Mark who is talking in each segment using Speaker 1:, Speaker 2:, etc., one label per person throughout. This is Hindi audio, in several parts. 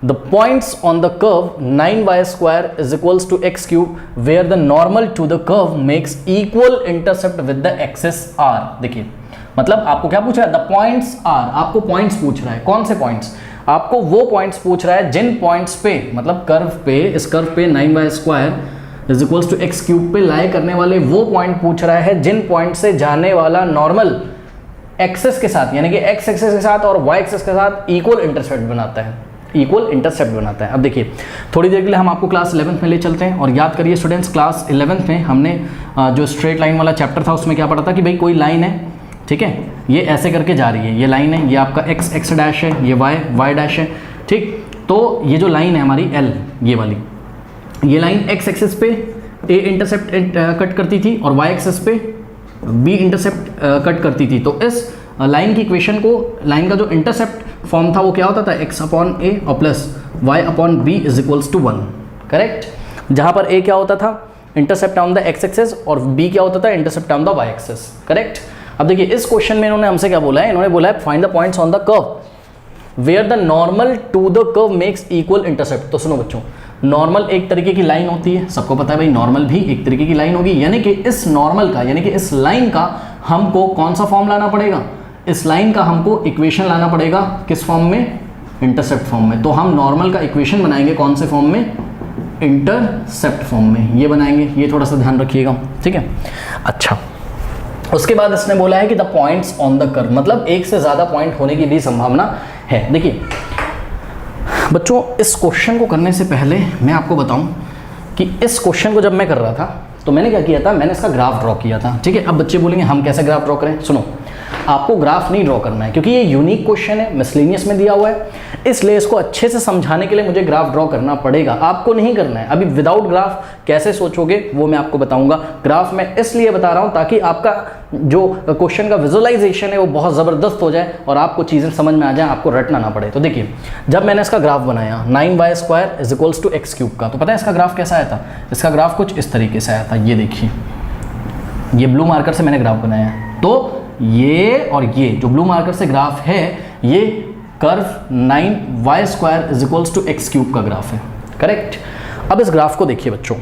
Speaker 1: The points on the curve 9y square is equals to x cube where the normal to the curve makes equal intercept with the axis r। देखिए मतलब आपको क्या पूछ रहा है, द पॉइंट्स आर, आपको पॉइंट्स पूछ रहा है। कौन से पॉइंट्स? आपको वो पॉइंट्स पूछ रहा है जिन पॉइंट्स पे, मतलब कर्व पे, इस कर्व पे 9y square is equals to x cube पे लाई करने वाले वो पॉइंट पूछ रहा है जिन पॉइंट से जाने वाला नॉर्मल एक्सेस के साथ, यानी कि एक्स एक्सेस के साथ और वाई एक्सेस के साथ इक्वल इंटरसेप्ट बनाता है, इक्वल इंटरसेप्ट बनाता है। अब देखिए थोड़ी देर के लिए हम आपको क्लास 11th में ले चलते हैं और याद करिए स्टूडेंट्स, क्लास 11th में हमने जो स्ट्रेट लाइन वाला चैप्टर था उसमें क्या पढ़ा था कि भाई कोई लाइन है, ठीक है, ये ऐसे करके जा रही है, ये लाइन है, ये आपका एक्स एक्स डैश है, ये वाई वाई डैश है, ठीक। तो ये जो लाइन है हमारी एल, ये वाली, ये लाइन एक्स एक्सिस पे ए इंटरसेप्ट कट करती थी और वाई एक्सिस पे बी इंटरसेप्ट कट करती थी। तो इस लाइन की इक्वेशन को, लाइन का जो इंटरसेप्ट फॉर्म था वो क्या होता था, एक्स अपॉन ए और plus y upon b is equals to 1, correct. जहाँ पर ए क्या होता था, intercept on the x axis, और बी क्या होता था, intercept on the y axis, correct. अब देखिए इस क्वेश्चन में इन्होंने हमसे क्या बोला है, इन्होंने बोला है find the points on the curve where the normal to the curve makes equal intercept. तो सुनो बच्चों, नॉर्मल एक तरीके की लाइन होती है, सबको पता है भाई नॉर्मल भी एक तरीके की लाइन होगी, यानी कि इस नॉर्मल का, यानी कि इस लाइन का हमको कौन सा फॉर्म लाना पड़ेगा, इस लाइन का हमको इक्वेशन लाना पड़ेगा, किस फॉर्म में, इंटरसेप्ट फॉर्म में। तो हम नॉर्मल का इक्वेशन बनाएंगे कौन से फॉर्म में, इंटरसेप्ट फॉर्म में, ये बनाएंगे, ये थोड़ा सा ध्यान रखिएगा, ठीक है। अच्छा, उसके बाद इसने बोला है कि the points on the curve, मतलब एक से ज़्यादा पॉइंट होने की भी संभावना है। देखिए बच्चों, इस क्वेश्चन को करने से पहले मैं आपको बताऊं कि इस क्वेश्चन को जब मैं कर रहा था तो मैंने क्या किया था, मैंने इसका ग्राफ ड्रॉ किया था, ठीक है। अब बच्चे बोलेंगे हम कैसे ग्राफ ड्रॉ करें, सुनो, आपको ग्राफ नहीं ड्रॉ करना है क्योंकि ये यूनिक क्वेश्चन है, मिसलेनियस में दिया हुआ है, इसलिए इसको अच्छे से समझाने के लिए मुझे ग्राफ ड्रॉ करना पड़ेगा, आपको नहीं करना है। अभी विदाउट ग्राफ कैसे सोचोगे वो मैं आपको बताऊंगा। ग्राफ मैं इसलिए बता रहा हूं ताकि आपका जो क्वेश्चन का विजुअलाइजेशन है वो बहुत ज़बरदस्त हो जाए और आपको चीज़ें समझ में आ जाए, आपको रटना ना पड़े। तो देखिए जब मैंने इसका ग्राफ बनाया 9y square is equals to x cube का, तो पता है इसका ग्राफ कैसा आया था, इसका ग्राफ कुछ इस तरीके से आया था। ये देखिए, ये ब्लू मार्कर से मैंने ग्राफ बनाया है, तो ये और ये जो ब्लू मार्कर से ग्राफ है ये curve 9y square is equals to x cube का ग्राफ है, करेक्ट। अब इस ग्राफ को देखिए बच्चों,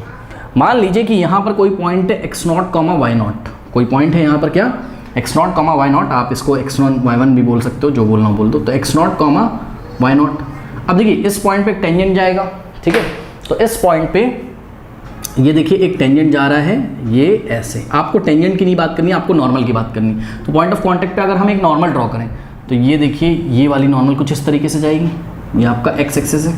Speaker 1: मान लीजिए कि यहाँ पर कोई पॉइंट है x0, y0, कोई पॉइंट है यहाँ पर क्या, x0, y0, आप इसको x1 y1 भी बोल सकते हो, जो बोलना बोल दो। तो x0, y0। अब देखिए इस पॉइंट पे एक टेंजेंट जाएगा, ठीक है। तो इस पॉइंट पे ये देखिए एक टेंजेंट जा रहा है, ये ऐसे, आपको टेंजेंट की नहीं बात करनी, आपको नॉर्मल की बात करनी। तो पॉइंट ऑफ कांटेक्ट पे अगर हम एक नॉर्मल ड्रॉ करें तो ये देखिए ये वाली नॉर्मल कुछ इस तरीके से जाएगी, ये आपका एक्स एक्सिस है,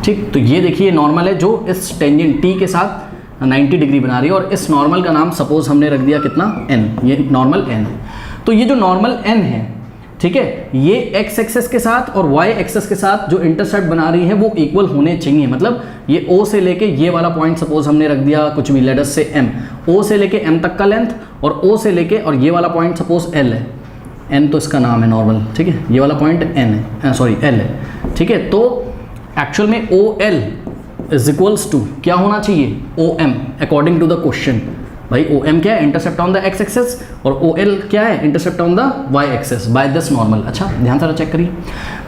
Speaker 1: ठीक। तो ये देखिए नॉर्मल है जो इस टेंजेंट टी के साथ 90 डिग्री बना रही है, और इस नॉर्मल का नाम सपोज हमने रख दिया कितना, n, ये नॉर्मल n है। तो ये जो नॉर्मल n है, ठीक है, ये x एक्सेस के साथ और y एक्सेस के साथ जो इंटरसेप्ट बना रही है वो इक्वल होने चाहिए। मतलब ये O से लेके ये वाला पॉइंट सपोज हमने रख दिया कुछ भी, लेट अस से m, O से लेके m तक का लेंथ, और O से लेके और ये वाला पॉइंट सपोज l है, n तो इसका नाम है नॉर्मल, ठीक है, ये वाला पॉइंट n है, सॉरी l है, ठीक है। तो एक्चुअल में OL इज इक्वल्स टू क्या होना चाहिए, OM according to the question. भाई OM क्या है, intercept on the x axis, और OL क्या है, intercept on the y axis by this normal. अच्छा ध्यान से चेक करिए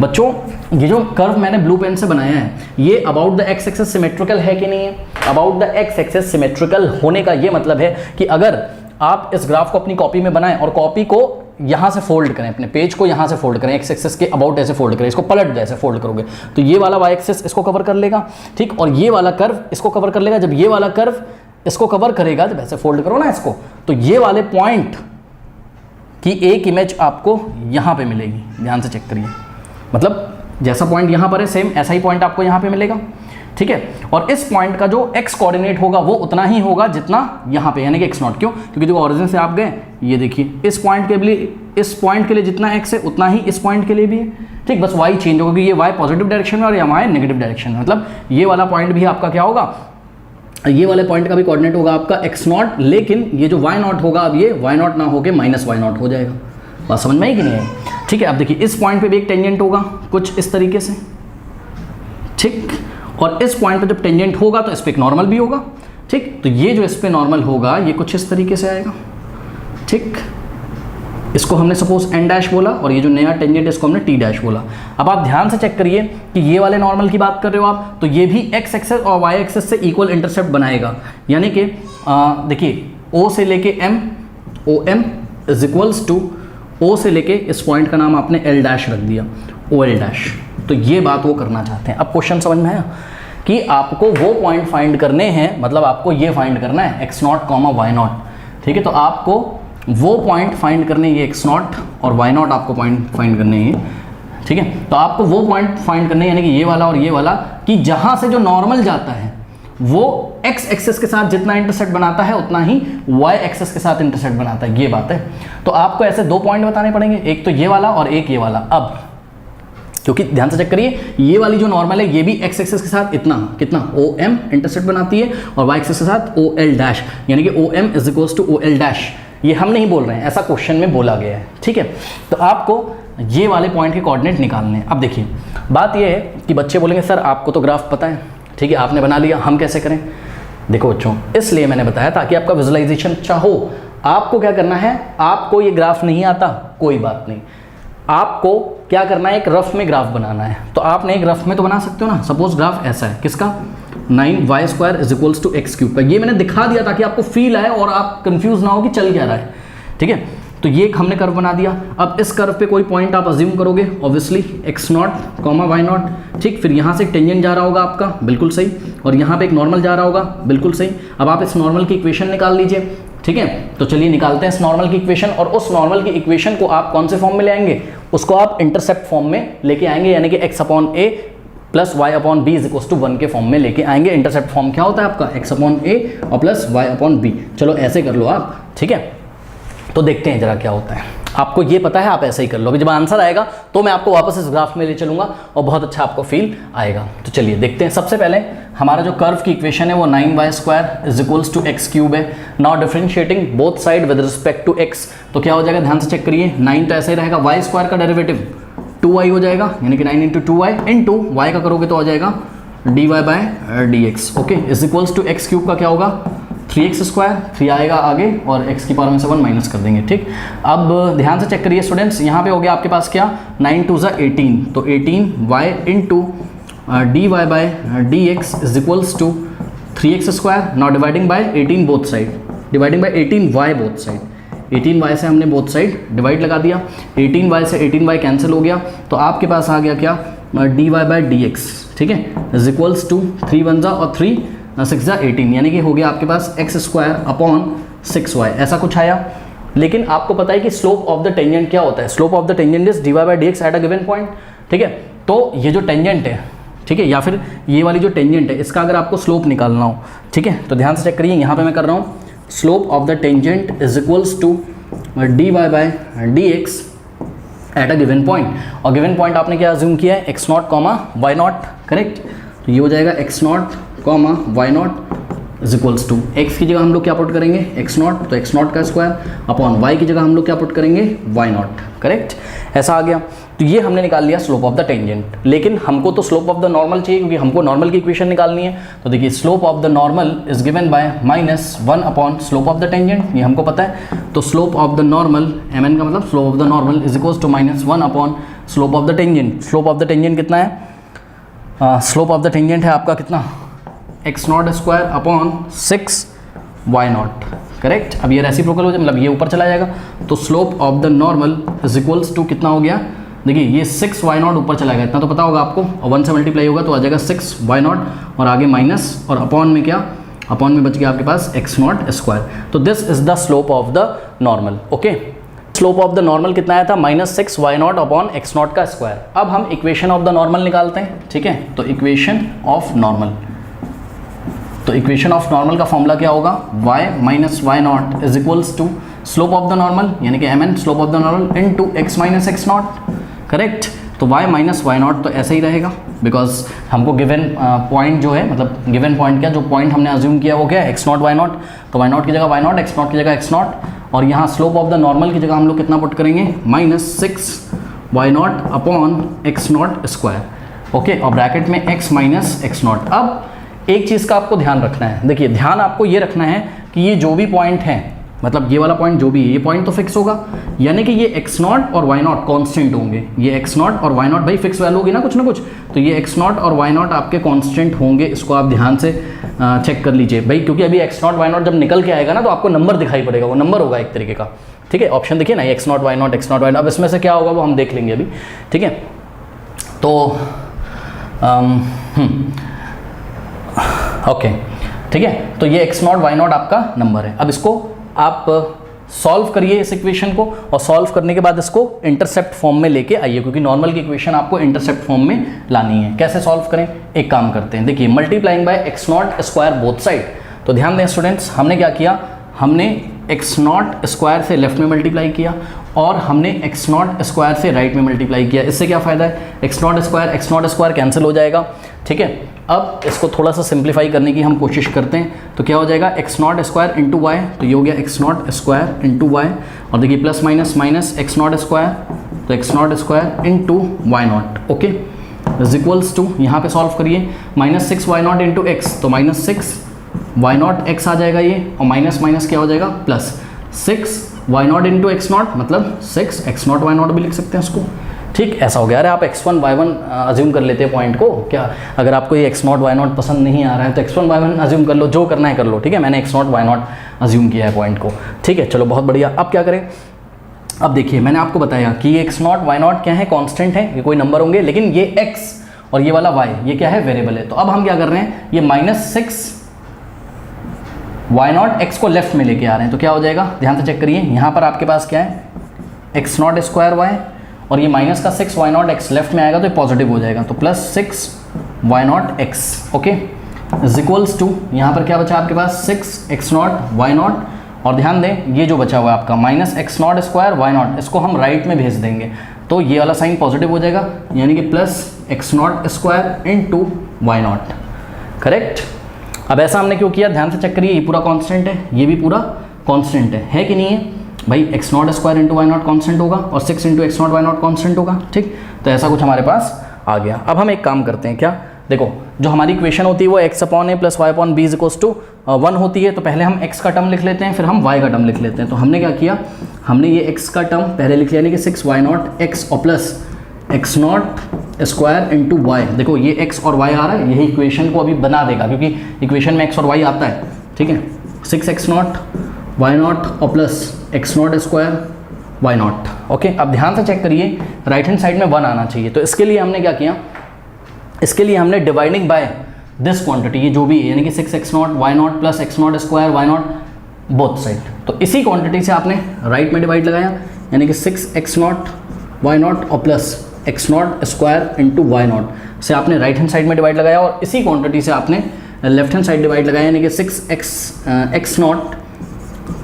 Speaker 1: बच्चों, ये जो कर्व मैंने ब्लू पेन से बनाया है ये about the x axis symmetrical है कि नहीं है। About the x axis symmetrical होने का ये मतलब है कि अगर आप इस ग्राफ को अपनी कॉपी में बनाएं और कॉपी को यहाँ से फोल्ड करें, अपने पेज को यहाँ से फोल्ड करें, एक्स एक्सेस के अबाउट ऐसे फोल्ड करें, इसको पलट दे, ऐसे फोल्ड करोगे तो ये वाला वाई एक्सेस इसको कवर कर लेगा, ठीक, और ये वाला कर्व इसको कवर कर लेगा। जब ये वाला कर्व इसको कवर करेगा, जब ऐसे फोल्ड करो ना इसको, तो ये वाले पॉइंट की एक इमेज आपको यहाँ पे मिलेगी, ध्यान से चेक करिए। मतलब जैसा पॉइंट यहाँ पर है सेम ऐसा ही पॉइंट आपको यहाँ पे मिलेगा, ठीक है। और इस पॉइंट का जो x कोऑर्डिनेट होगा वो उतना ही होगा जितना यहाँ पे, यानी कि x0। क्यों? क्योंकि जो ओरिजिन से आप गए, ये देखिए इस पॉइंट के लिए जितना x है उतना ही इस पॉइंट के लिए भी है, ठीक। बस y चेंज होगा क्योंकि ये y पॉजिटिव डायरेक्शन में और ये y नेगेटिव डायरेक्शन में। मतलब ये वाला पॉइंट भी आपका क्या होगा, ये वाले पॉइंट का भी कोऑर्डिनेट होगा आपका x0, लेकिन ये जो y0 होगा अब ये y0 ना होके -y0 हो जाएगा। बात समझ में आई कि नहीं आई? ठीक है। अब देखिए इस पॉइंट पे भी एक टेंजेंट होगा कुछ इस तरीके से, ठीक, और इस पॉइंट पे जब टेंजेंट होगा तो इस पे एक नॉर्मल भी होगा, ठीक। तो ये जो इस पे नॉर्मल होगा ये कुछ इस तरीके से आएगा, ठीक। इसको हमने सपोज एन डैश बोला और ये जो नया टेंजेंट इसको हमने टी डैश बोला। अब आप ध्यान से चेक करिए कि ये वाले नॉर्मल की बात कर रहे हो आप, तो ये भी एक्स एक्सेस और वाई एक्सेस से इक्वल इंटरसेप्ट बनाएगा, यानी कि देखिए ओ से लेके M, O M is equals to O से लेके इस पॉइंट का नाम आपने एल डैश रख दिया, ओ एल डैश। तो ये बात वो करना चाहते हैं। अब क्वेश्चन समझ में आया कि आपको वो पॉइंट फाइंड करने हैं, मतलब आपको ये फाइंड करना है x not comma y not, ठीक है। तो आपको वो पॉइंट फाइंड करने ये एक्स नॉट और वाई नॉट आपको पॉइंट फाइंड करने हैं, ठीक है। तो आपको वो पॉइंट फाइंड करने हैं, यानी कि ये वाला और ये वाला, कि जहां से जो नॉर्मल जाता है वो एक्स एक्सेस के साथ जितना इंटरसेक्ट बनाता है उतना ही वाई एक्सेस के साथ इंटरसेक्ट बनाता है, ये बात है। तो आपको ऐसे दो पॉइंट बताने पड़ेंगे, एक तो ये वाला और एक ये वाला। अब क्योंकि ध्यान से चेक करिए, ये वाली जो नॉर्मल है ये भी एक्स एक्सेस के साथ इतना कितना ओ एम इंटरसेक्ट बनाती है और वाई एक्सेस के साथ ओ एल डैश, यानी कि O M is equals to O L dash. ये हम नहीं बोल रहे हैं, ऐसा क्वेश्चन में बोला गया है, ठीक है। तो आपको ये वाले पॉइंट के कोऑर्डिनेट निकालने हैं। अब देखिए बात ये है कि बच्चे बोलेंगे सर आपको तो ग्राफ पता है, ठीक है, आपने बना लिया, हम कैसे करें। देखो बच्चों, इसलिए मैंने बताया ताकि आपका विजुअलाइजेशन चाहो। आपको क्या करना है, आपको ये ग्राफ नहीं आता कोई बात नहीं, आपको क्या करना है, एक रफ में ग्राफ बनाना है। तो आपने एक रफ में तो बना सकते हो ना। सपोज ग्राफ ऐसा है, किसका, 9y² is equals to x³ का। ये मैंने दिखा दिया ताकि आपको फील आए और आप कंफ्यूज ना हो कि चल क्या रहा है, ठीक है। तो ये एक हमने कर्व बना दिया। अब इस कर्व पे कोई पॉइंट आप अज्यूम करोगे, ऑब्वियसली x0, y0, ठीक। फिर यहाँ से एक टेंजेंट जा रहा होगा आपका, बिल्कुल सही, और यहाँ पे एक नॉर्मल जा रहा होगा, बिल्कुल सही। अब आप इस नॉर्मल की इक्वेशन निकाल लीजिए, ठीक है। तो चलिए निकालते हैं इस नॉर्मल की इक्वेशन, और उस नॉर्मल की इक्वेशन को आप कौन से फॉर्म में ले आएंगे, उसको आप इंटरसेप्ट फॉर्म में लेके आएंगे, यानी कि x/a plus y/b is equals to 1 के फॉर्म में लेके आएंगे। इंटरसेप्ट फॉर्म क्या होता है आपका, x/a और प्लस y/b। चलो ऐसे कर लो आप, ठीक है। तो देखते हैं जरा क्या होता है। आपको ये पता है, आप ऐसे ही कर लोगे। जब आंसर आएगा तो मैं आपको वापस इस ग्राफ में ले चलूंगा और बहुत अच्छा आपको फील आएगा। तो चलिए देखते हैं। सबसे पहले हमारा जो कर्व की इक्वेशन है वो 9y² is equals to x³ है। Now differentiating both side with respect to x, तो क्या हो जाएगा, ध्यान से चेक करिए। 9 तो ऐसे ही रहेगा, y² का डेरिवेटिव 2y हो जाएगा, यानी कि 9 इंटू 2y इंटू y का करोगे तो आ जाएगा dy/dx, okay, is equals to x³ का क्या होगा, 3x², 3 आएगा आगे और x की पावर में से 1 माइनस कर देंगे, ठीक। अब ध्यान से चेक करिए स्टूडेंट्स, यहाँ पे हो गया आपके पास क्या, 9 2 = 18, तो 18y into dy/dx is equals to 3x²। Now dividing by 18 both side, dividing by 18y both side, 18y से हमने बोथ साइड डिवाइड लगा दिया, 18y से 18y कैंसिल हो गया, तो आपके पास आ गया क्या, dy/dx, ठीक है, इज इक्वल्स टू 3 1 और 3 6 18, यानी कि हो गया आपके पास x² अपॉन 6y, ऐसा कुछ आया। लेकिन आपको पता है कि स्लोप ऑफ द टेंजेंट क्या होता है, slope of the tangent is dy/dx at a given point, ठीक है। तो ये जो टेंजेंट है, ठीक है, या फिर ये वाली जो टेंजेंट है, इसका अगर आपको स्लोप निकालना हो, ठीक है, तो ध्यान से चेक करिए, यहाँ पे मैं कर रहा हूँ slope of the tangent is equals to dy/dx at a given point, और गिवन पॉइंट आपने क्या अज्यूम किया है, x0, y0, करेक्ट। तो ये हो जाएगा x0, y0 is equals to, x की जगह हम लोग क्या पुट करेंगे, x0, तो x0 का स्क्वायर अपॉन y की जगह हम लोग क्या पुट करेंगे, y0, करेक्ट, ऐसा आ गया। तो ये हमने निकाल लिया स्लोप ऑफ द टेंजेंट, लेकिन हमको तो स्लोप ऑफ द नॉर्मल चाहिए क्योंकि हमको नॉर्मल की इक्वेशन निकालनी है। तो देखिए slope of the normal is given by -1 upon slope of the tangent, ये हमको पता है। तो slope of the normal, mn का मतलब slope of the normal is equals to -1 upon slope of the tangent. Slope of the tangent कितना है, स्लोप ऑफ द टेंजेंट है आपका कितना, x0² अपॉन 6y0, करेक्ट। अब ये रेसिप्रोकल हो जाए, मतलब ये ऊपर चला जाएगा, तो slope of the normal is equals to कितना हो गया, देखिए ये 6y0 ऊपर चला गया, इतना तो पता होगा आपको, और 1 से मल्टीप्लाई होगा तो आ जाएगा 6y0 और आगे माइनस, और अपॉन में क्या, अपॉन में बच गया आपके पास x0²। तो this is the slope of the normal, okay. Slope of the normal कितना आया था, -6y0 अपॉन x0 का स्क्वायर। अब हम इक्वेशन ऑफ द नॉर्मल निकालते हैं, ठीक है। तो इक्वेशन ऑफ नॉर्मल, तो इक्वेशन ऑफ नॉर्मल का फॉर्मूला क्या होगा, y - y0 is equals to slope of the normal, यानी कि mn slope of the normal into x - x0, करेक्ट। तो y - y0 तो ऐसा ही रहेगा, बिकॉज हमको गिवन पॉइंट जो है, मतलब गिवन पॉइंट क्या, जो पॉइंट हमने अज्यूम किया वो क्या है, x0 y0, तो y0 की जगह y0, x0 की जगह x0, और यहाँ स्लोप ऑफ द नॉर्मल की जगह हम लोग कितना पुट करेंगे, -6y0 अपॉन x0², ओके, और ब्रैकेट में x - x0। अब एक चीज़ का आपको ध्यान रखना है, देखिए ध्यान आपको ये रखना है कि ये जो भी पॉइंट हैं, मतलब ये वाला पॉइंट जो भी है ये पॉइंट तो फिक्स होगा, यानी कि ये x0 और y0 कांस्टेंट होंगे। ये x0 और y0 भाई फिक्स वैल्यू होगी ना कुछ ना कुछ, तो ये x0 और y0 आपके कांस्टेंट होंगे। इसको आप ध्यान से चेक कर लीजिए भाई, क्योंकि अभी x0 y0 जब निकल के आएगा ना तो आपको नंबर दिखाई पड़ेगा, वो नंबर होगा एक तरीके का। ठीक है, ऑप्शन देखिए ना, x0 y0 x0 y0, अब इसमें से क्या होगा वो हम देख लेंगे अभी। ठीक है, तो ओके, ठीक है, तो ये x0 y0 आपका नंबर है। अब इसको आप सॉल्व करिए इस इक्वेशन को, और सॉल्व करने के बाद इसको इंटरसेप्ट फॉर्म में लेके आइए, क्योंकि नॉर्मल की इक्वेशन आपको इंटरसेप्ट फॉर्म में लानी है। कैसे सॉल्व करें, एक काम करते हैं, देखिए multiplying by x0 square both side. तो ध्यान दें स्टूडेंट्स, हमने क्या किया, हमने x0 स्क्वायर से लेफ्ट में मल्टीप्लाई किया और हमने x0 स्क्वायर से राइट में मल्टीप्लाई किया। इससे क्या फ़ायदा है, x0 स्क्वायर कैंसिल हो जाएगा। ठीक है, अब इसको थोड़ा सा सिंप्लीफाई करने की हम कोशिश करते हैं, तो क्या हो जाएगा x0 स्क्वायर इंटू वाई, तो ये हो गया x0 स्क्वायर इंटू वाई, और देखिए plus minus minus x0 square, तो x0 square into y0, okay, is equals to, यहाँ पे सॉल्व करिए, -6 y0 इंटू एक्स, तो -6 y0 x आ जाएगा ये, और माइनस माइनस क्या हो जाएगा प्लस 6 y0 इंटू x0, मतलब 6 x0 y0 भी लिख सकते हैं इसको। ठीक, ऐसा हो गया। अरे आप x1 y1 अज्यूम कर लेते हैं पॉइंट को, क्या अगर आपको ये x0 y0 पसंद नहीं आ रहा है तो x1 y1 अज्यूम कर लो, जो करना है कर लो। ठीक है, मैंने x0 y0 अज्यूम किया है पॉइंट को। ठीक है, चलो बहुत बढ़िया। अब क्या करें, अब देखिए मैंने आपको बताया कि ये x0 y0 क्या है, कांस्टेंट है, ये कोई नंबर होंगे, लेकिन ये x और ये वाला y ये क्या है, वेरिएबल है। तो अब हम क्या कर रहे हैं, ये -6 y0 x को लेफ्ट में लेके आ रहे हैं, तो क्या हो जाएगा, ध्यान से चेक करिए, यहाँ पर आपके पास क्या है x0 स्क्वायर y, और ये माइनस का 6 y0 x लेफ्ट में आएगा तो ये पॉजिटिव हो जाएगा, तो +6 y0 x, okay, is equals to, यहाँ पर क्या बचा आपके पास 6 x0 y0, और ध्यान दें ये जो बचा हुआ है आपका -x0 स्क्वायर y0, इसको हम राइट में भेज देंगे, तो ये वाला साइन पॉजिटिव हो जाएगा, यानी कि +x0 square into y0, correct. अब ऐसा हमने क्यों किया, ध्यान से चेक करिए, ये पूरा कांस्टेंट है, ये भी पूरा कांस्टेंट है कि नहीं है भाई, x0 square into y0 constant होगा और 6 इंटू x0 y0 कॉन्स्टेंट होगा। ठीक, तो ऐसा कुछ हमारे पास आ गया। अब हम एक काम करते हैं, क्या, देखो जो हमारी इक्वेशन होती है वो x/a + y/b = 1 होती है, तो पहले हम x का टर्म लिख लेते हैं, फिर हम y का टर्म लिख लेते हैं। तो हमने क्या किया, हमने ये x का टर्म पहले लिख लिया, यानी कि 6 y0 x और plus x0 square into y। देखो ये x और y आ रहा है, यही इक्वेशन को अभी बना देगा, क्योंकि इक्वेशन में x और y आता है। ठीक है, 6x0 y0 और plus x0 square y0, okay. अब ध्यान से चेक करिए, राइट हैंड साइड में 1 आना चाहिए, तो इसके लिए हमने क्या किया, इसके लिए हमने डिवाइडिंग बाय दिस क्वांटिटी, ये जो भी है, यानी कि 6x0 y0 plus x0 square y0 both side, तो इसी क्वांटिटी से आपने राइट में डिवाइड लगाया, यानी कि 6x0 y0 और plus x0 square into y0 से आपने राइट हैंड साइड में डिवाइड लगाया, और इसी क्वांटिटी से आपने लेफ्ट हैंड साइड डिवाइड लगाया, यानी कि 6x0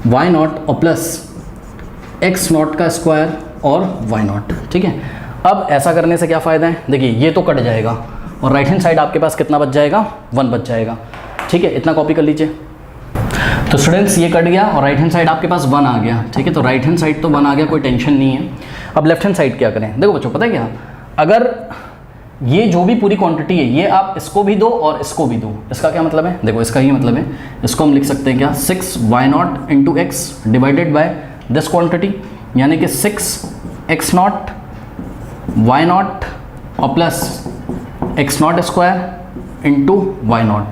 Speaker 1: y0 और प्लस x0 का स्क्वायर और y0। ठीक है, अब ऐसा करने से क्या फ़ायदा है, देखिए ये तो कट जाएगा और राइट हैंड साइड आपके पास कितना बच जाएगा, 1 बच जाएगा। ठीक है, इतना कॉपी कर लीजिए। तो स्टूडेंट्स ये कट गया और राइट हैंड साइड आपके पास 1 आ गया। ठीक है, तो राइट हैंड साइड तो 1 आ गया, कोई टेंशन नहीं है। अब लेफ्ट हैंड साइड क्या करें, देखो बच्चों पता है क्या, अगर ये जो भी पूरी क्वांटिटी है ये आप इसको भी दो और इसको भी दो, इसका क्या मतलब है, देखो इसका ये मतलब है, इसको हम लिख सकते हैं क्या, 6 y0 into x divided by this quantity, यानी कि 6x0 y0 और plus x0 square into y0,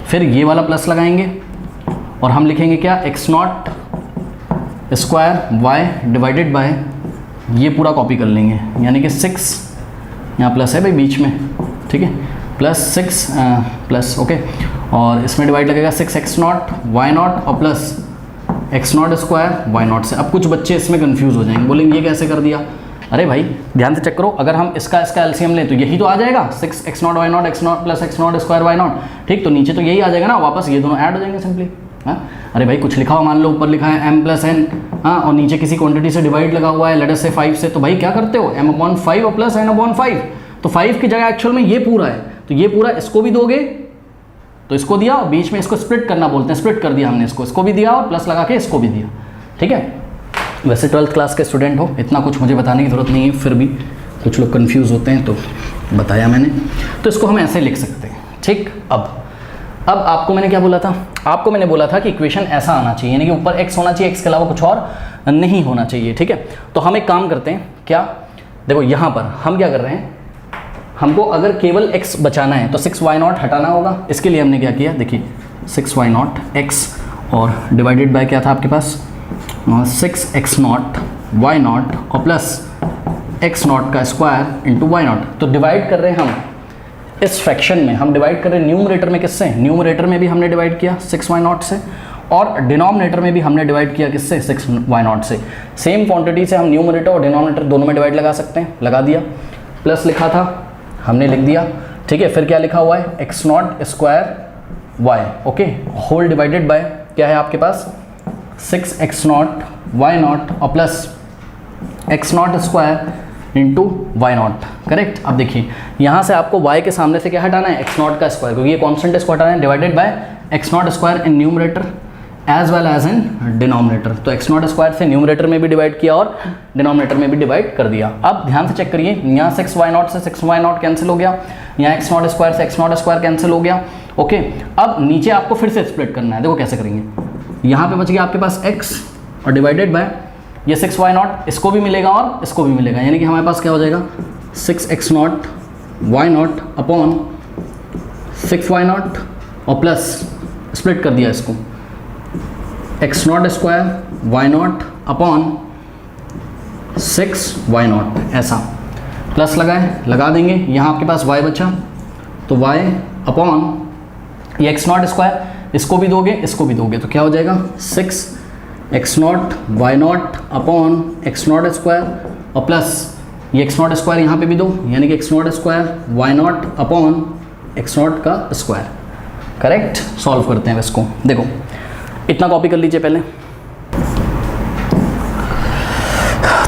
Speaker 1: फिर ये वाला प्लस लगाएंगे और हम लिखेंगे क्या, x0 square y divided by, ये पूरा कॉपी कर लेंगे, यानी कि 6, यहाँ प्लस है भाई बीच में, ठीक है, प्लस 6 प्लस, ओके, और इसमें डिवाइड लगेगा 6x0 y0 और प्लस x0 स्क्वायर y0 से। अब कुछ बच्चे इसमें कंफ्यूज हो जाएंगे, बोलेंगे ये कैसे कर दिया, अरे भाई ध्यान से चेक करो, अगर हम इसका एलसीएम लें तो यही तो आ जाएगा, 6x0 y0 x0 plus x0 square y0, ठीक, तो नीचे तो यही आ जाएगा ना, वापस ये दोनों ऐड हो जाएंगे सिंपली। हाँ, अरे भाई कुछ लिखा हुआ, मान लो ऊपर लिखा है m + n, हाँ, और नीचे किसी क्वांटिटी से डिवाइड लगा हुआ है, लेट अस से 5 से, तो भाई क्या करते हो, m/5 और प्लस n/5, तो 5 की जगह एक्चुअल में ये पूरा है, तो ये पूरा इसको भी दोगे, तो इसको दिया और बीच में इसको स्प्लिट करना बोलते हैं, स्प्लिट कर दिया हमने, इसको भी दिया और प्लस लगा के इसको भी दिया। ठीक है, वैसे 12th क्लास के स्टूडेंट हो, इतना कुछ मुझे बताने की ज़रूरत नहीं है, फिर भी कुछ लोग कंफ्यूज होते हैं तो बताया मैंने, तो इसको हम ऐसे लिख सकते हैं। ठीक, अब अब आपको मैंने क्या बोला था, आपको मैंने बोला था कि इक्वेशन ऐसा आना चाहिए, यानी कि ऊपर x होना चाहिए, x के अलावा कुछ और नहीं होना चाहिए, ठीक है। तो हम एक काम करते हैं, क्या, देखो यहाँ पर हम क्या कर रहे हैं, हमको अगर केवल x बचाना है तो 6y0 हटाना होगा। इसके लिए हमने क्या किया, देखिए 6y0 x और डिवाइडेड बाय क्या था आपके पास 6x0 y0 और प्लस x0 का स्क्वायर इंटू y0। तो डिवाइड कर रहे हैं हम इस फ्रैक्शन में, हम डिवाइड कर रहे हैं न्यूमरेटर में, किससे, न्यूमरेटर में भी हमने डिवाइड किया 6y0 से और डिनोमिनेटर में भी हमने डिवाइड किया किससे, 6y0 से। सेम क्वांटिटी से हम न्यूमरेटर और डिनोमिनेटर दोनों में डिवाइड लगा सकते हैं, लगा दिया, प्लस लिखा था हमने लिख दिया, ठीक है। फिर क्या लिखा हुआ है, x0 square y, okay, whole divided by क्या है आपके पास 6x0 y0 और plus x0 square into y0, correct. अब देखिए यहाँ से आपको y के सामने से क्या हटाना है, x0 का स्क्वायर, क्योंकि ये कॉन्स्टेंट इसको हटाना है, divided by x0 square in numerator as well as in denominator. तो x0 स्क्वायर से न्यूमरेटर में भी डिवाइड किया और डिनोमिनेटर में भी डिवाइड कर दिया। अब ध्यान से चेक करिए, यहाँ 6y0 से 6y0 कैंसिल हो गया, यहाँ x0 स्क्वायर से x0 स्क्वायर कैंसिल हो गया, ओके। अब नीचे आपको फिर से स्प्लिट करना है, देखो कैसे करेंगे, यहाँ पे बच गया आपके पास x और डिवाइडेड बाय ये 6y0, इसको भी मिलेगा और इसको भी मिलेगा, यानी कि हमारे पास क्या हो जाएगा 6x0 y0 अपॉन 6y0 और प्लस स्प्लिट कर दिया इसको x0 square y0 upon 6y0, ऐसा प्लस लगाए, लगा देंगे, यहाँ आपके पास y बचा तो y अपॉन ये x0 स्क्वायर, इसको भी दोगे इसको भी दोगे तो क्या हो जाएगा 6x0 y0 upon x0 square और प्लस ये x0 स्क्वायर यहाँ पे भी दो, यानी कि x0 square y0 upon x0 का स्क्वायर, करेक्ट। सॉल्व करते हैं इसको, देखो इतना कॉपी कर लीजिए पहले।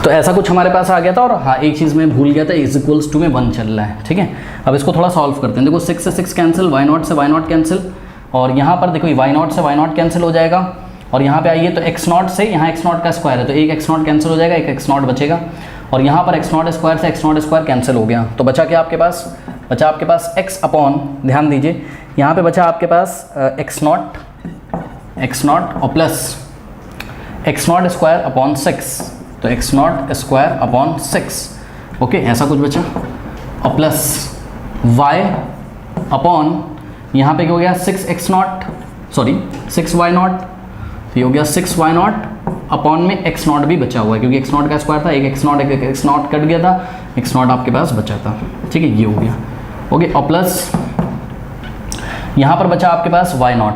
Speaker 1: तो ऐसा कुछ हमारे पास आ गया था, और हाँ एक चीज़ मैं भूल गया था, इज इक्वल्स टू में 1 चल रहा है, ठीक है। अब इसको थोड़ा सॉल्व करते हैं, देखो 6 से 6 कैंसिल, y0 से y0 कैंसिल, और यहाँ पर देखो y0 से y0 कैंसिल हो जाएगा, और यहाँ पे आइए तो x0 से यहाँ x0 का स्क्वायर है तो एक x0 कैंसिल हो जाएगा, एक x0 बचेगा, और यहाँ पर x0 स्क्वायर से x0 स्क्वायर कैंसिल हो गया, तो बचा क्या आपके पास, बचा आपके पास x अपॉन, ध्यान दीजिए यहाँ पे बचा आपके पास x0 और प्लस x0 स्क्वायर अपॉन 6, तो x0 स्क्वायर अपॉन 6, ओके, ऐसा कुछ बचा, और प्लस y अपॉन यहाँ पे क्या हो गया 6y0, तो ये हो गया 6y0 अपॉन में x0 भी बचा हुआ है, क्योंकि x0 का स्क्वायर था, एक x0 कट गया था, x0 आपके पास बचा था, ठीक है, ये हो गया, ओके, और प्लस यहाँ पर बचा आपके पास y0,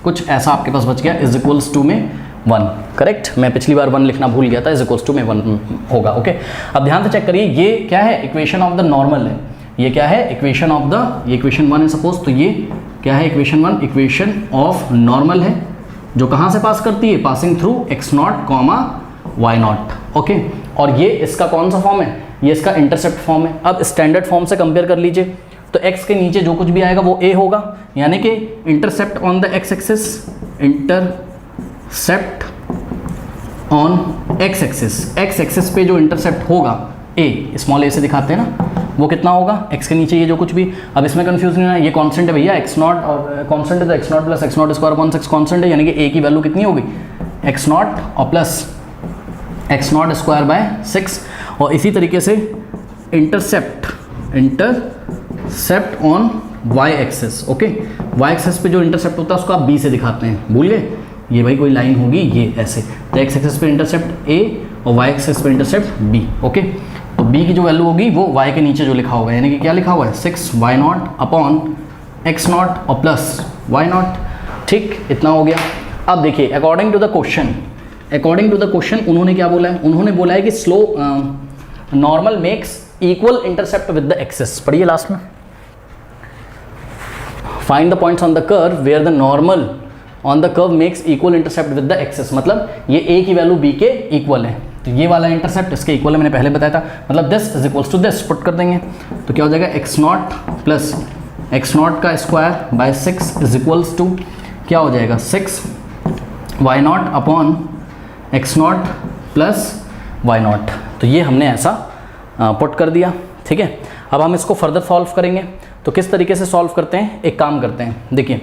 Speaker 1: कुछ ऐसा आपके पास बच गया, इज इक्वल्स टू में 1, करेक्ट। मैं पिछली बार 1 लिखना भूल गया था, इज इक्वल्स टू में 1 होगा, ओके। अब ध्यान से चेक करिए, ये क्या है, इक्वेशन ऑफ द नॉर्मल है, ये क्या है, इक्वेशन ऑफ द, ये इक्वेशन 1 है सपोज, तो ये क्या है, इक्वेशन 1 इक्वेशन ऑफ नॉर्मल है, जो कहाँ से पास करती है, passing through x0, y0, okay. और ये इसका कौन सा फॉर्म है, ये इसका इंटरसेप्ट फॉर्म है। अब स्टैंडर्ड फॉर्म से कंपेयर कर लीजिए, तो x के नीचे जो कुछ भी आएगा वो a होगा, यानी कि intercept on the x axis, intercept on x axis पे जो इंटरसेप्ट होगा a, स्मॉल a से दिखाते हैं ना, वो कितना होगा, x के नीचे ये जो कुछ भी। अब इसमें कंफ्यूज नहीं होना, ये कांस्टेंट है भैया, x0 और कांस्टेंट है तो x0 plus x0 square upon 6 constant है, यानी कि a की वैल्यू कितनी होगी x0 और प्लस x0 स्क्वायर बाय 6, और इसी तरीके से intercept on y axis, okay, y axis पे जो इंटरसेप्ट होता है उसको आप b से दिखाते हैं, भूल गए, ये भाई कोई लाइन होगी ये ऐसे, तो x एक्सिस पे इंटरसेप्ट a और y एक्सिस पे इंटरसेप्ट b, ओके। तो b की जो वैल्यू होगी वो y के नीचे जो लिखा होगा, यानी कि क्या लिखा हुआ है 6y0 अपॉन x0 और प्लस y0, ठीक, इतना हो गया। अब देखिए अकॉर्डिंग टू द क्वेश्चन उन्होंने क्या बोला है, उन्होंने बोला है कि slow normal makes equal intercept with the axis, पढ़िए लास्ट में, find the points on the curve where the normal on the curve makes equal intercept with the axis, मतलब ये a की वैल्यू b के इक्वल है, तो ये वाला इंटरसेप्ट इसके इक्वल है, मैंने पहले बताया था, मतलब this is equals to this, put कर देंगे तो क्या हो जाएगा x0 प्लस x0 का square by 6 is equals to क्या हो जाएगा 6y0 upon x0 plus y0, तो ये हमने ऐसा पुट कर दिया, ठीक है। अब हम इसको फर्दर सॉल्व करेंगे, तो किस तरीके से सॉल्व करते हैं, एक काम करते हैं, देखिए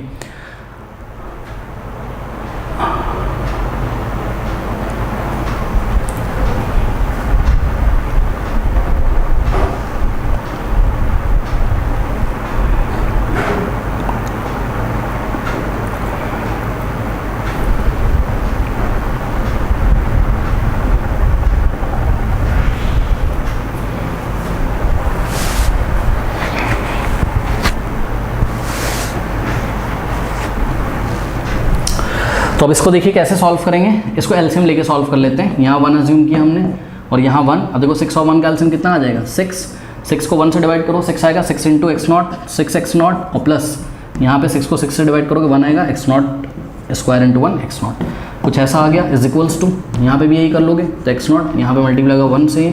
Speaker 1: तो अब इसको देखिए कैसे सॉल्व करेंगे, इसको एलसीएम लेके सॉल्व कर लेते हैं। यहाँ 1 अज्यूम किया हमने और यहाँ 1। अब देखो 6 और 1 का एलसीएम कितना आ जाएगा 6 को 1 से डिवाइड करो 6 आएगा, 6 इंटू एक्स नॉट 6x0 और प्लस यहाँ पे 6 को 6 से डिवाइड करोगे 1 आएगा, x0 स्क्वायर इंटू 1 x0 कुछ ऐसा आ गया इज इक्वल्स टू, यहाँ पे भी यही कर लोगे तो x0 यहाँ पे मल्टीप्लाई होगा 1 से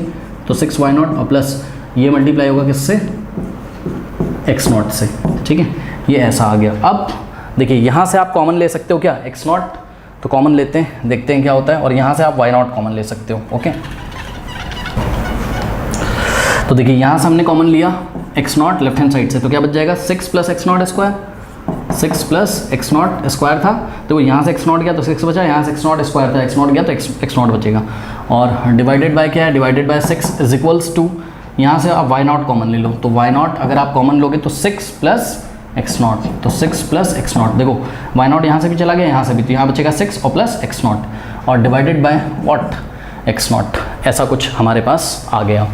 Speaker 1: तो 6y0 और प्लस ये मल्टीप्लाई होगा किससे x0 से, ठीक है, ये ऐसा आ गया। अब देखिए यहाँ से आप कॉमन ले सकते हो क्या x0, तो कॉमन लेते हैं देखते हैं क्या होता है, और यहाँ से आप y0 कॉमन ले सकते हो। ओके तो देखिए यहाँ से हमने कॉमन लिया x0 लेफ्ट हैंड साइड से, तो क्या बच जाएगा 6 plus x0 square, 6 plus x0 square था तो यहाँ से x0 गया तो 6 बचा, यहाँ से x0 स्क्वायर था x0 गया तो x0 बचेगा, और डिवाइडेड बाय क्या है, divided by 6 is equals to, यहाँ से आप y0 कॉमन ले लो, तो y0 अगर आप कॉमन लोगे तो 6 प्लस x0, तो 6 प्लस x0, देखो y0 यहाँ से भी चला गया यहाँ से भी, तो यहाँ बचेगा 6 और प्लस x0 और डिवाइडेड बाय व्हाट x0, ऐसा कुछ हमारे पास आ गया।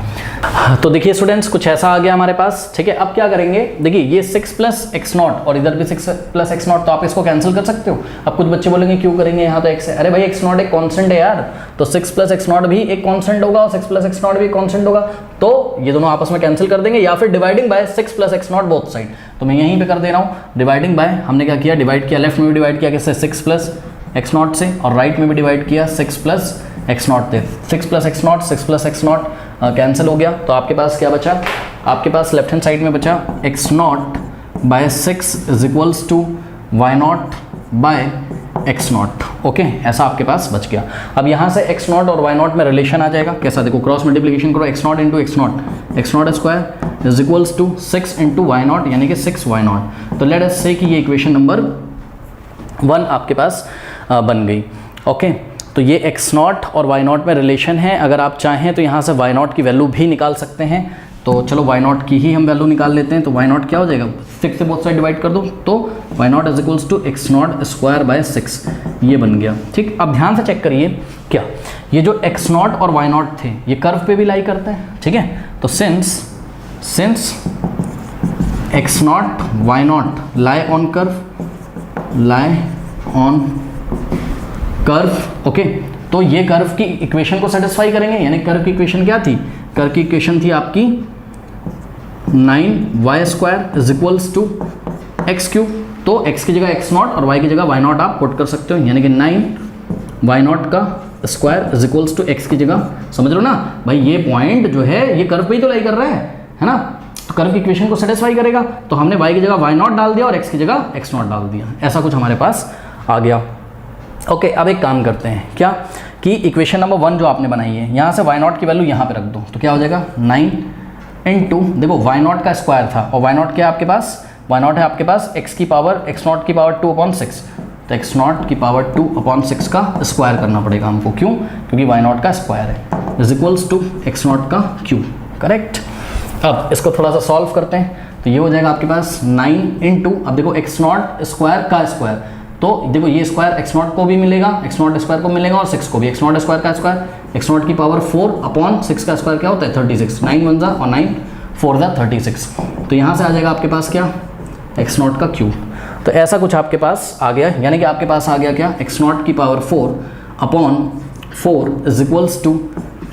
Speaker 1: तो देखिए स्टूडेंट्स कुछ ऐसा आ गया हमारे पास, ठीक है। अब क्या करेंगे, देखिए ये 6 प्लस x0 और इधर भी 6 प्लस x0, तो आप इसको कैंसिल कर सकते हो। अब कुछ बच्चे बोलेंगे क्यों करेंगे, यहाँ तो x है, अरे भाई x0 एक कांस्टेंट है यार, तो 6 प्लस x0 भी एक कांस्टेंट होगा और 6 प्लस x0 भी एक कांस्टेंट होगा, तो ये दोनों आपस में कैंसिल कर देंगे, या फिर dividing by 6 plus x0 both side, तो मैं यहीं पे कर दे रहा हूँ डिवाइडिंग बाय, हमने क्या किया डिवाइड किया, लेफ्ट में भी डिवाइड किया किससे 6 प्लस x0 से, और राइट में भी डिवाइड किया 6 प्लस x0 थे, 6 plus x0 6 plus x0 cancel हो गया, तो आपके पास क्या बचा, आपके पास लेफ्ट हैंड साइड में बचा x0 by 6 is equals to y0 by x0। Okay ऐसा आपके पास बच गया। अब यहाँ से x0 और y0 में रिलेशन आ जाएगा, कैसा, देखो क्रॉस मल्टीप्लिकेशन करो, x0 into x0 square is equals to 6 into y0 यानी कि 6y0, तो लेट अस से कि ये इक्वेशन नंबर 1 आपके पास बन गई। ओके तो ये x0 और y0 में रिलेशन है, अगर आप चाहें तो यहाँ से y0 की वैल्यू भी निकाल सकते हैं, तो चलो y0 की ही हम वैल्यू निकाल लेते हैं। तो y0 क्या हो जाएगा, 6 से बोथ साइड डिवाइड कर दो, तो y0 is equals to x0 square by 6, ये बन गया, ठीक। अब ध्यान से चेक करिए क्या, ये जो x0 और y0 थे ये कर्व पे भी लाई करते हैं, ठीक है, तो since x0 y0 lie on curve, okay, तो ये कर्व की इक्वेशन को सेटिस्फाई करेंगे, यानी कर्व की इक्वेशन क्या थी, कर्व की इक्वेशन थी आपकी 9y square is equals to x cube, तो x की जगह x0 और y की जगह y0 आप पुट कर सकते हो, यानी कि 9y0 का square is equals to x की जगह, समझ लो ना भाई, ये पॉइंट जो है ये कर्व पे ही तो लाई कर रहा है ना, तो कर्व की इक्वेशन को सेटिस्फाई करेगा, तो हमने y की जगह y0 डाल दिया और x की जगह x0 डाल दिया, ऐसा कुछ हमारे पास आ गया। ओके अब एक काम करते हैं क्या, कि इक्वेशन नंबर 1 जो आपने बनाई है यहाँ से y0 की वैल्यू यहाँ पे रख दो, तो क्या हो जाएगा 9 इंटू, देखो y0 का स्क्वायर था और y0 क्या है आपके पास, y0 है आपके पास x की पावर x0 की पावर 2/6, तो x0 की पावर 2/6 का स्क्वायर करना पड़ेगा हमको, क्यों, क्योंकि y0 का स्क्वायर है इज इक्वल्स टू x0 का क्यूब, करेक्ट। अब इसको थोड़ा सा सॉल्व करते हैं, तो ये हो जाएगा आपके पास 9 इंटू, अब देखो x0 स्क्वायर का स्क्वायर, तो देखो ये स्क्वायर x0 को भी मिलेगा, x0 स्क्वायर को मिलेगा और 6 को भी, x0 स्क्वायर का स्क्वायर, x0 की पावर 4/6 का स्क्वायर क्या होता है 36, 9 1 और 9 4 36, तो यहाँ से आ जाएगा आपके पास क्या x0 का क्यूब, तो ऐसा कुछ आपके पास आ गया, यानी कि आपके पास आ गया क्या x0 की power 4/4 is equals to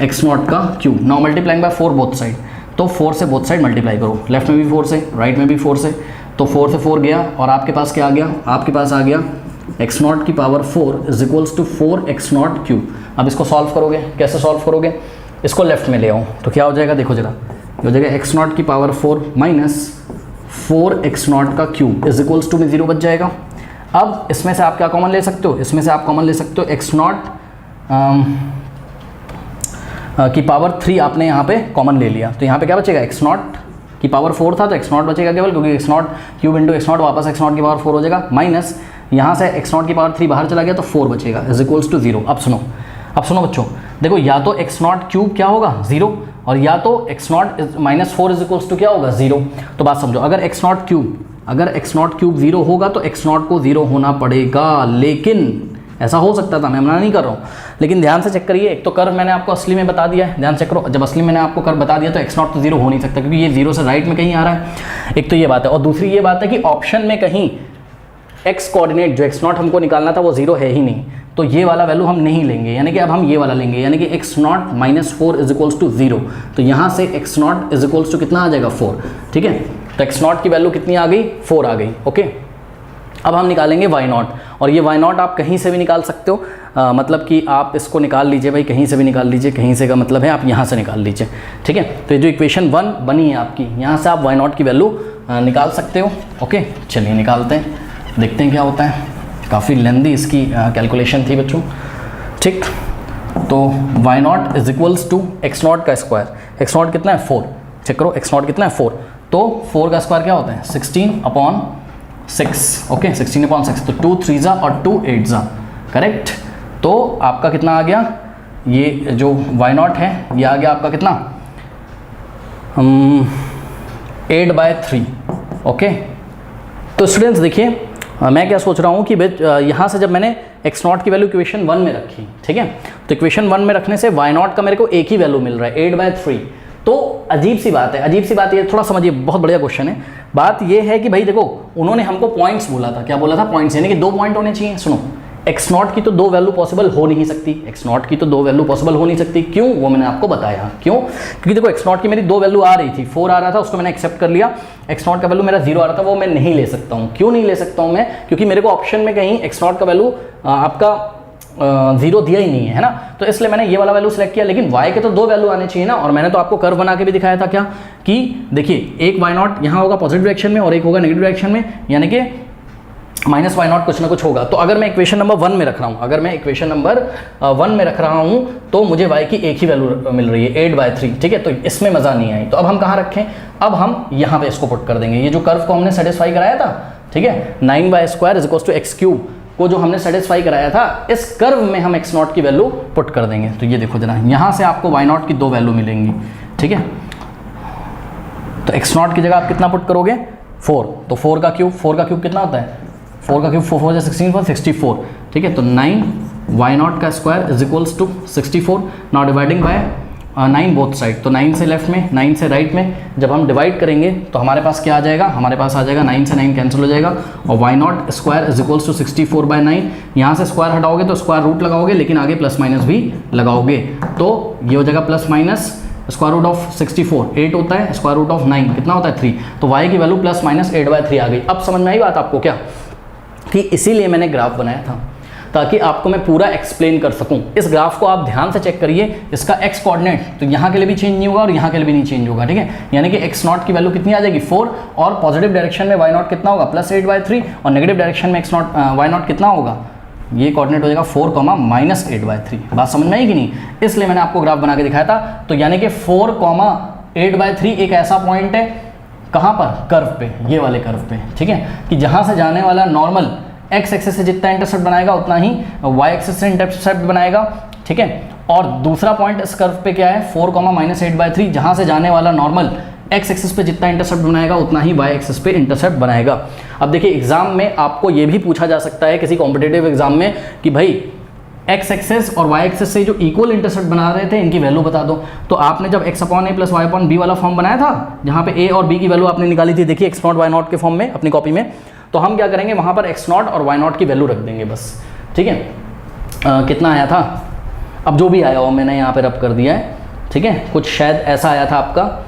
Speaker 1: x0 का cube. Now multiplying by 4 both side, तो 4 से बोथ साइड मल्टीप्लाई करो, लेफ्ट में भी 4 से राइट में भी 4 से, तो 4 से 4 गया और आपके पास क्या आ गया, आपके पास आ गया x0 की power 4 is equals to 4x0 cube. अब इसको सॉल्व करोगे, कैसे सॉल्व करोगे, इसको लेफ्ट में ले आओ, तो क्या हो जाएगा, देखो जरा, ये हो जाएगा x0 की पावर 4 माइनस 4x0 का क्यूब इज इक्वल्स टू में 0 बच जाएगा। अब इसमें से आप क्या कॉमन ले सकते हो, इसमें से आप कॉमन ले सकते हो x0 की पावर 3 आपने यहाँ पे कॉमन ले लिया, तो यहाँ पे क्या बचेगा, x0 की पावर 4 था तो x0 बचेगा केवल, क्योंकि x0 क्यूब इंटू x0 वापस x0 की पावर 4 हो जाएगा, माइनस यहाँ से x0 की पावर 3 बाहर चला गया तो 4 बचेगा इज इक्वल्स टू 0। अब सुनो बच्चों, देखो या तो x0 क्यूब क्या होगा 0, और या तो x0 minus 4 is equals to क्या होगा 0। तो बात समझो, अगर x0 क्यूब 0 होगा तो x0 को 0 होना पड़ेगा, लेकिन ऐसा हो सकता था, मैं मना नहीं कर रहा हूँ, लेकिन ध्यान से चेक करिए, एक तो कर्व मैंने आपको असली में बता दिया है, ध्यान चेक करो, जब असली मैंने आपको कर्व बता दिया तो x0 तो 0 हो नहीं सकता, क्योंकि ये 0 से राइट में कहीं आ रहा है, एक तो ये बात है, और दूसरी ये बात है कि ऑप्शन में कहीं एक्स कोऑर्डिनेट जो x0 हमको निकालना था वो 0 है ही नहीं, तो ये वाला वैल्यू हम नहीं लेंगे, यानी कि अब हम ये वाला लेंगे, यानी कि x0 minus 4 is equals to 0। तो यहाँ से x0 इज इक्वल्स टू कितना आ जाएगा 4, ठीक है। तो x0 की वैल्यू कितनी आ गई, 4 आ गई, ओके। अब हम निकालेंगे y0, और ये y0 आप कहीं से भी निकाल सकते हो, मतलब कि आप इसको निकाल लीजिए भाई, कहीं से भी निकाल लीजिए, कहीं से का मतलब है आप यहाँ से निकाल लीजिए, ठीक है। तो ये जो इक्वेशन 1 बनी है आपकी, यहाँ से आप y0 की वैल्यू निकाल सकते हो, ओके। चलिए निकालते हैं, देखते हैं क्या होता है। काफ़ी लेंदी इसकी कैलकुलेशन थी बच्चों, ठीक। तो y0 is equals to x0 का स्क्वायर, x0 कितना है 4, चेक करो x0 कितना है 4, तो 4 का स्क्वायर क्या होता है 16/6, ओके 16/6, तो 2 3 जा और 2 8 जा, करेक्ट। तो आपका कितना आ गया, ये जो y0 है ये आ गया आपका कितना 8/3, ओके। तो स्टूडेंट्स देखिए मैं क्या सोच रहा हूँ कि यहाँ से जब मैंने x0 की वैल्यू इक्वेशन 1 में रखी, ठीक है, तो इक्वेशन 1 में रखने से y0 का मेरे को एक ही वैल्यू मिल रहा है 8/3। तो अजीब सी बात है, अजीब सी बात ये थोड़ा समझिए, बहुत बढ़िया क्वेश्चन है। बात ये है कि भाई देखो उन्होंने हमको पॉइंट्स बोला था, क्या बोला था, पॉइंट्स, यानी कि 2 पॉइंट होने चाहिए। सुनो, x0 की तो 2 वैल्यू पॉसिबल हो नहीं सकती, x0 की तो 2 वैल्यू पॉसिबल हो नहीं सकती, क्यों, वो मैंने आपको बताया। क्यों, क्योंकि देखो x0 की मेरी 2 वैल्यू आ रही थी, 4 आ रहा था, उसको मैंने एक्सेप्ट कर लिया। x0 का वैल्यू मेरा 0 आ रहा था, वो मैं नहीं ले सकता हूँ। क्यों नहीं ले सकता हूँ मैं, क्योंकि मेरे को ऑप्शन में कहीं x0 का वैल्यू आपका 0 दिया ही नहीं है ना, तो इसलिए मैंने ये वाला वैल्यू सेलेक्ट किया। लेकिन y के तो 2 वैल्यू आने चाहिए ना, और मैंने तो आपको कर्व बना के भी दिखाया था क्या, कि देखिए एक y0 यहाँ होगा पॉजिटिव डायरेक्शन में और एक होगा नेगेटिव डायरेक्शन में, यानी कि माइनस y0 कुछ ना कुछ होगा। तो अगर मैं इक्वेशन नंबर 1 में रख रहा हूँ, अगर मैं इक्वेशन नंबर 1 में रख रहा हूँ, तो मुझे y की एक ही वैल्यू मिल रही है 8/3, ठीक है। तो इसमें मज़ा नहीं आई, तो अब हम कहाँ रखें, अब हम यहाँ पे इसको पुट कर देंगे। ये जो कर्व को हमने सेटिस्फाई कराया था, ठीक है, 9y² is equals to x³ को जो हमने सेटिस्फाई कराया था, इस कर्व में हम x0 की वैल्यू पुट कर देंगे। तो ये देखो जरा, यहाँ से आपको y0 की 2 वैल्यू मिलेंगी, ठीक है। तो x0 की जगह आप कितना पुट करोगे 4, तो 4 का क्यूब कितना होता है, 4 का क्यूब 4 4 16 64, ठीक है। तो 9 y0 का square is equals to 64। Now dividing by 9 both side, तो 9 से लेफ्ट में 9 से राइट में जब हम डिवाइड करेंगे तो हमारे पास क्या आ जाएगा, हमारे पास आ जाएगा 9 से 9 कैंसिल हो जाएगा, और y0 square is equals to 64/9। यहाँ से स्क्वायर हटाओगे तो स्क्वायर रूट लगाओगे, लेकिन आगे प्लस माइनस भी लगाओगे, तो ये हो जाएगा plus minus square root of 64 8 होता है, स्क्वायर रूट ऑफ 9 कितना होता है 3, तो y की वैल्यू प्लस माइनस 8/3 आ गई। अब समझ में आई बात आपको क्या, कि इसीलिए मैंने ग्राफ बनाया था, ताकि आपको मैं पूरा एक्सप्लेन कर सकूं। इस ग्राफ को आप ध्यान से चेक करिए, इसका x कोऑर्डिनेट तो यहाँ के लिए भी चेंज नहीं होगा और यहाँ के लिए भी नहीं चेंज होगा, ठीक है। यानी कि x0 की वैल्यू कितनी आ जाएगी 4, और पॉजिटिव डायरेक्शन में y0 कितना होगा प्लस 8/3, और नेगेटिव डायरेक्शन में y0 कितना होगा, ये कोऑर्डिनेट हो जाएगा 4, माइनस 8/3। बात समझ में आई कि नहीं, इसलिए मैंने आपको ग्राफ बना के दिखाया था। तो यानी कि 4, 8/3 एक ऐसा पॉइंट है, कहाँ पर, कर्व पे, ये वाले कर्व पे, ठीक है, कि जहाँ से जाने वाला नॉर्मल x एक्सिस से जितना इंटरसेप्ट बनाएगा उतना ही y एक्सिस से इंटरसेप्ट बनाएगा, ठीक है। और दूसरा पॉइंट इस कर्व पे क्या है 4, माइनस 8/3, जहाँ से जाने वाला नॉर्मल x एक्सिस पे जितना इंटरसेप्ट बनाएगा उतना ही y एक्सिस पे इंटरसेप्ट बनाएगा। अब देखिए एग्जाम में आपको ये भी पूछा जा सकता है किसी कॉम्पिटिटिव एग्जाम में कि भाई x एक्सिस और y एक्सिस से जो इक्वल इंटरसेप्ट बना रहे थे इनकी वैल्यू बता दो। तो आपने जब x/a प्लस y/b वाला फॉर्म बनाया था, जहाँ पे a और b की वैल्यू आपने निकाली थी, देखिए x0 y0 के फॉर्म में अपनी कॉपी में, तो हम क्या करेंगे वहाँ पर x0 और y0 की वैल्यू रख देंगे बस, ठीक है। कितना आया था, अब जो भी आया हो मैंने यहाँ पे रब कर दिया है, ठीक है। कुछ शायद ऐसा आया था आपका,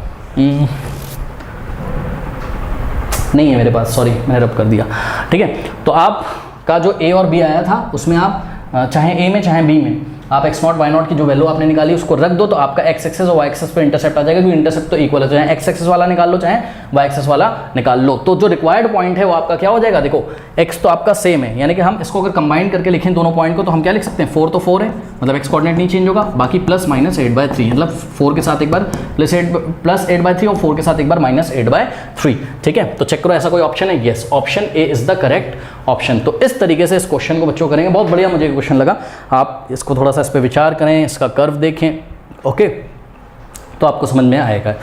Speaker 1: नहीं है मेरे पास, सॉरी मैंने रब कर दिया, ठीक है। तो आपका जो a और b आया था उसमें आप चाहे a में चाहे b में आप x0 y0 की जो वैल्यू आपने निकाली उसको रख दो, तो आपका x एक्सिस और y एक्सिस पे इंटरसेप्ट आ जाएगा, क्योंकि इंटरसेप्ट तो इक्वल है, चाहे x एक्सिस वाला निकाल लो चाहे y एक्सिस वाला निकाल लो। तो जो रिक्वायर्ड पॉइंट है वो आपका क्या हो जाएगा, देखो x तो आपका सेम है, यानी कि हम इसको अगर कंबाइन करके लिखें दोनों पॉइंट को, तो हम क्या लिख सकते हैं 4 तो 4 है, मतलब x कोऑर्डिनेट नहीं चेंज होगा, बाकी प्लस माइनस 8/3, मतलब 4 के साथ एक बार प्लस 8/3 और 4 के साथ एक बार माइनस 8/3, ठीक है। तो चेक करो ऐसा कोई ऑप्शन है, yes, option A is the correct option. तो इस तरीके से इस क्वेश्चन को बच्चों करेंगे, बहुत बढ़िया मुझे क्वेश्चन लगा, आप इसको थोड़ा सा इस पर विचार करें, इसका कर्व देखें, ओके, तो आपको समझ में आएगा।